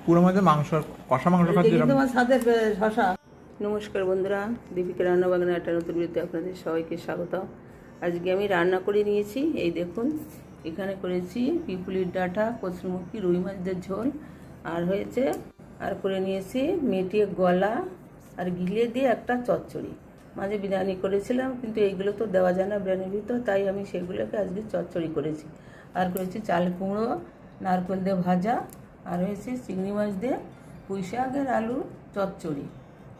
পুরো মধ্যে মাংস, কষা মাংস খাচ্ছি। তোমার সাথে শশা। নমস্কার বন্ধুরা, দীপিকা রান্না বাগানে একটা নতুন ভিডিওতে আপনাদের সবাইকে স্বাগত। আজকে আমি রান্না করে নিয়েছি, এই দেখুন এখানে করেছি পিপুলির ডাঁটা, কচুরমুখী, রুই মাছের ঝোল, আর হয়েছে আর করে নিয়েছি মেটে গলা আর ঘিলে দিয়ে একটা চচ্চড়ি। মাঝে বিরিয়ানি করেছিলাম, কিন্তু এইগুলো তো দেওয়া যায় না বিরিয়ানির ভিতর, তাই আমি সেগুলোকে আজকে চচ্চড়ি করেছি। আর করেছি চাল কুমড়ো, নারকেল দিয়ে ভাজা, আর হয়েছে চিংড়ি মাছ দিয়ে পুঁই শাক আর আলুর চচ্চড়ি।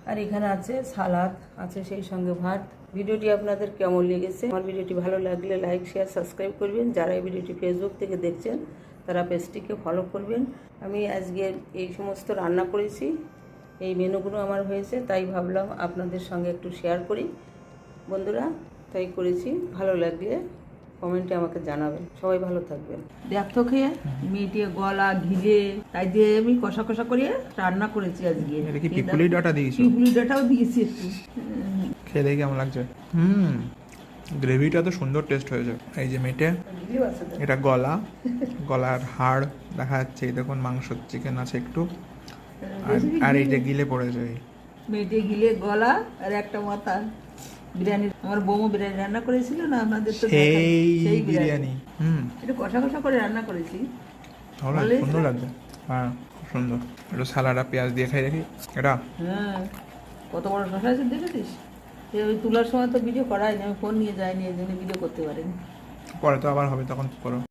আর এখানে আছে সালাদ, আছে সেই সঙ্গে ভাত। ভিডিওটি আপনাদের কেমন লেগেছে? আমার ভিডিওটি ভালো লাগলে লাইক, শেয়ার, সাবস্ক্রাইব করবেন। যারা এই ভিডিওটি ফেসবুক থেকে দেখছেন তারা পেজটিকে ফলো করবেন। আমি আজকে এই সমস্ত রান্না করেছি, এই মেনুগুলো আমার হয়েছে, তাই ভাবলাম আপনাদের সঙ্গে একটু শেয়ার করি বন্ধুরা, তাই করেছি। ভালো লাগলে কমেন্টে আমাকে জানাবেন। সবাই ভালো থাকবেন। দেখতো খেয়ে মেটে গলা ঘিলে, তাই দিয়ে আমি কষা কষা করে রান্না করেছি আজকে। এটা কি পিপুলি ডাটা দিয়েছো? পিপুলি ডাটাও দিয়েছি একটু। খেয়ে দেখি কেমন লাগছে। গ্রেভিটা তো সুন্দর টেস্ট হয়েছে। এই যে মেটে, এটা গলা, গলার হাড় দেখা যাচ্ছে। এই দেখুন মাংস, চিকেন আছে একটু, আর এই যে গিলে পড়েছে। মেটে গিলে গলা আর একটা মাথা। বিরিয়ানি আমার বৌমা বিরিয়ানি রান্না করেছিল না, আপনাদের তো সেই বিরিয়ানি। এটা কষা কষা করে রান্না করেছি, সুন্দর লাগছে। হ্যাঁ, খুব সুন্দর। একটু সালাড আর পেঁয়াজ দিয়ে খাই দেখি এটা। হ্যাঁ, কত বড় শশা আছে দেখেছিস? ওই তোলার সময় তো ভিডিও করাই না, আমি ফোন নিয়ে যাইনি, এই জন্য ভিডিও করতে পারিনি। পরে তো আবার হবে, তখন করো।